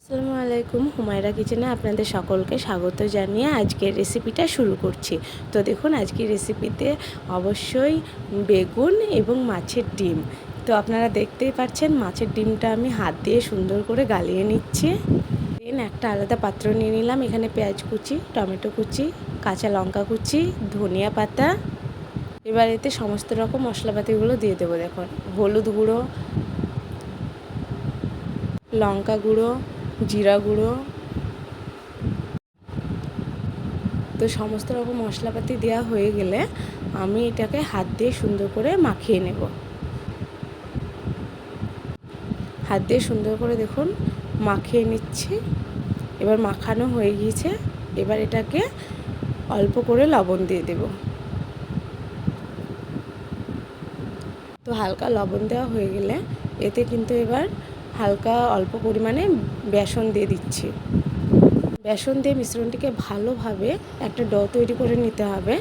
আসসালামু আলাইকুম, হুমায়রা কিচেনে আপনাদের সকলকে স্বাগত জানিয়ে আজকের রেসিপিটা শুরু করছি। তো দেখুন, আজকের রেসিপিতে অবশ্যই বেগুন এবং মাছের ডিম। তো আপনারা দেখতেই পাচ্ছেন, মাছের ডিমটা আমি হাত দিয়ে সুন্দর করে গালিয়ে নিচ্ছি। দেন একটা আলাদা পাত্র নিয়ে নিলাম। এখানে পেঁয়াজ কুচি, টমেটো কুচি, কাঁচা লঙ্কা কুচি, ধনিয়া পাতা। এবার এতে সমস্ত রকম মশলাপাতিগুলো দিয়ে দেবো। দেখুন, হলুদ গুঁড়ো, লঙ্কা গুঁড়ো, জিরা গুঁড়ো। তো সমস্ত রকম মশলাপাতি দেওয়া হয়ে গেলে আমি এটাকে হাত দিয়ে সুন্দর করে মাখিয়ে নেব। হাত দিয়ে সুন্দর করে দেখুন মাখিয়ে নিচ্ছি। এবার মাখানো হয়ে গিয়েছে। এবার এটাকে অল্প করে লবণ দিয়ে দেব। তো হালকা লবণ দেওয়া হয়ে গেলে এতে কিন্তু এবার হালকা অল্প পরিমাণে বেসন দিয়ে দিচ্ছি। বেসন দিয়ে মিশ্রণটিকে ভালোভাবে একটা ডো তৈরি করে নিতে হবে।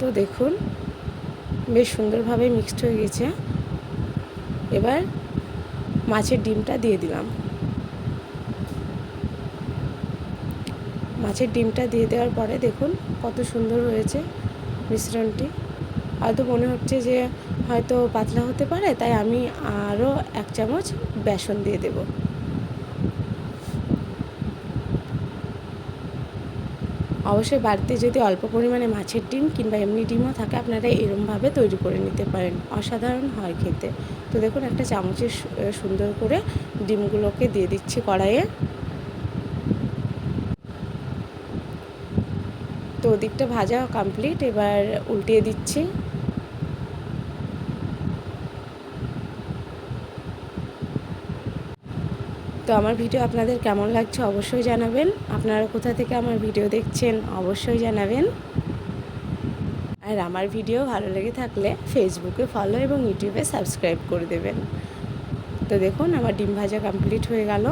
তো দেখুন, বেশ সুন্দরভাবে মিক্সড হয়ে গেছে। এবার মাছের ডিমটা দিয়ে দিলাম। মাছের ডিমটা দিয়ে দেওয়ার পরে দেখুন কত সুন্দর হয়েছে মিশ্রণটি। হয়তো মনে হচ্ছে যে হয়তো পাতলা হতে পারে, তাই আমি আরও 1 চামচ বেসন দিয়ে দেব। অবশ্যই বাড়িতে যদি অল্প পরিমাণে মাছের ডিম কিংবা এমনি ডিমও থাকে, আপনারা এরমভাবে তৈরি করে নিতে পারেন। অসাধারণ হয় খেতে। তো দেখুন, একটা চামচে সুন্দর করে ডিমগুলোকে দিয়ে দিচ্ছি কড়াইয়ে। তো ওদিকটা ভাজা কমপ্লিট, এবার উল্টিয়ে দিচ্ছি। তো আমার ভিডিও আপনাদের কেমন লাগছে অবশ্যই জানাবেন। আপনারা কোথা থেকে আমার ভিডিও দেখছেন অবশ্যই জানাবেন। আর আমার ভিডিও ভালো লেগে থাকলে ফেসবুকে ফলো এবং ইউটিউবে সাবস্ক্রাইব করে দেবেন। তো দেখুন, আমার ডিম ভাজা কমপ্লিট হয়ে গেল।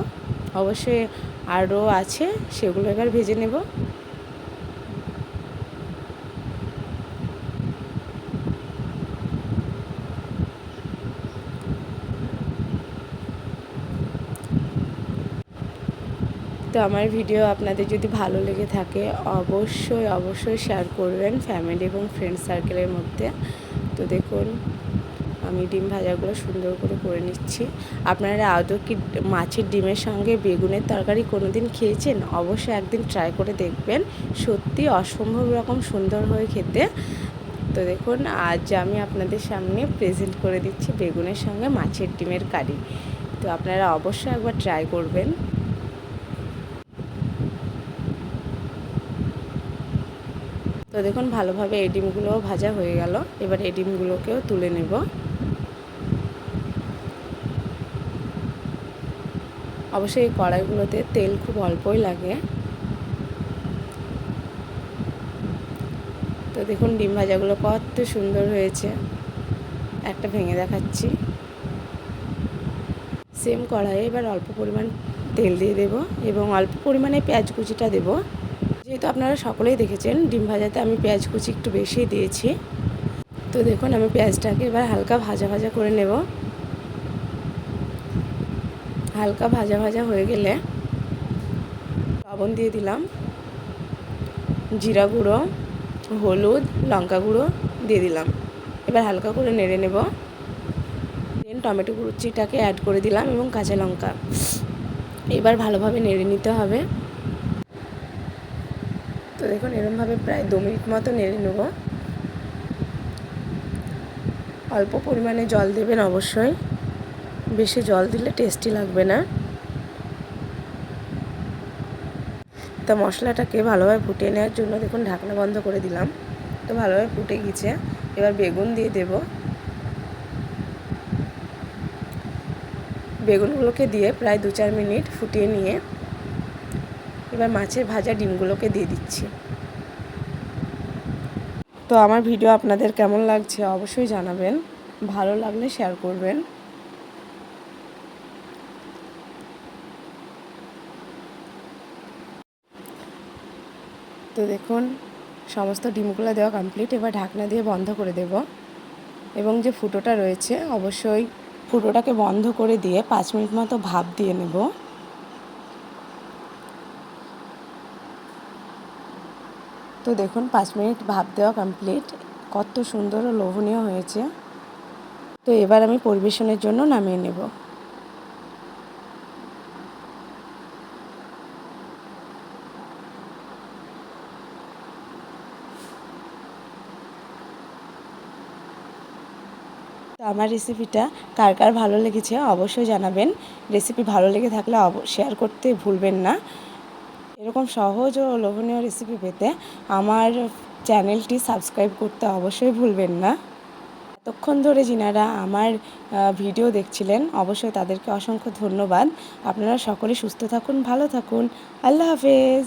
অবশ্যই আরও আছে, সেগুলো এবার ভেজে নেব। তো আমার ভিডিও আপনাদের যদি ভালো লেগে থাকে অবশ্যই শেয়ার করবেন ফ্যামিলি এবং ফ্রেন্ড সার্কেলের মধ্যে। তো দেখুন, আমি ডিম ভাজাগুলো সুন্দর করে নিচ্ছি। আপনারা আদৌ কি মাছের ডিমের সঙ্গে বেগুনের তরকারি কোনো দিন খেয়েছেন? অবশ্যই একদিন ট্রাই করে দেখবেন। সত্যি অসম্ভব রকম সুন্দর হয় খেতে। তো দেখুন, আজ আমি আপনাদের সামনে প্রেজেন্ট করে দিচ্ছি বেগুনের সঙ্গে মাছের ডিমের কারি। তো আপনারা অবশ্যই একবার ট্রাই করবেন। তো দেখুন, ভালোভাবে এই ডিমগুলোও ভাজা হয়ে গেল। এবার এই ডিমগুলোকেও তুলে নেব। অবশ্যই এই কড়াইগুলোতে তেল খুব অল্পই লাগে। তো দেখুন, ডিম ভাজাগুলো কত সুন্দর হয়েছে। একটা ভেঙে দেখাচ্ছি। সেম কড়াইয়ে এবার অল্প পরিমাণ তেল দিয়ে দেব এবং অল্প পরিমাণে পেঁয়াজ কুচিটা দেব। যেহেতু আপনারা সকলেই দেখেছেন, ডিম ভাজাতে আমি পেঁয়াজ কুচি একটু বেশি দিয়েছি। তো দেখুন, আমি পেঁয়াজটাকে এবার হালকা ভাজা করে নেব। হালকা ভাজা হয়ে গেলে লবণ দিয়ে দিলাম, জিরা গুঁড়ো, হলুদ, লঙ্কা গুঁড়ো দিয়ে দিলাম। এবার হালকা করে নেড়ে নেব। দেন টমেটো কুচিটাকে অ্যাড করে দিলাম এবং কাঁচা লঙ্কা। এবার ভালোভাবে নেড়ে নিতে হবে। তো দেখুন, এরমভাবে প্রায় 2 মিনিট মতো নেড়ে নেব। অল্প পরিমাণে জল দেবেন অবশ্যই, বেশি জল দিলে টেস্টি লাগবে না। তো মশলাটাকে ভালোভাবে ফুটিয়ে নেওয়ার জন্য দেখুন ঢাকনা বন্ধ করে দিলাম। তো ভালোভাবে ফুটে গেছে। এবার বেগুন দিয়ে দেব। বেগুনগুলোকে দিয়ে প্রায় 2-4 মিনিট ফুটিয়ে নিয়ে এবার মাছের ভাজা ডিমগুলোকে দিয়ে দিচ্ছি। তো আমার ভিডিও আপনাদের কেমন লাগছে অবশ্যই জানাবেন। ভালো লাগলে শেয়ার করবেন। তো দেখুন, সমস্ত ডিমগুলো দেওয়া কমপ্লিট। এবার ঢাকনা দিয়ে বন্ধ করে দেব এবং যে ফুটোটা রয়েছে অবশ্যই ফুটোটাকে বন্ধ করে দিয়ে 5 মিনিট মতো ভাপ দিয়ে নেব। তো দেখুন 5 মিনিট ভাপ দেওয়া কমপ্লিট। কত সুন্দর ও লোভনীয় হয়েছে। তো এবার আমি পরিবেশনের জন্য নামিয়ে নেব। তো আমার রেসিপিটা কার কার ভালো লেগেছে অবশ্যই জানাবেন। রেসিপি ভালো লেগে থাকলে শেয়ার করতে ভুলবেন না। এরকম সহজ ও লোভনীয় রেসিপি পেতে আমার চ্যানেলটি সাবস্ক্রাইব করতে অবশ্যই ভুলবেন না। এতক্ষণ ধরে যিনারা আমার ভিডিও দেখছিলেন অবশ্যই তাদেরকে অসংখ্য ধন্যবাদ। আপনারা সকলে সুস্থ থাকুন, ভালো থাকুন। আল্লাহ হাফেজ।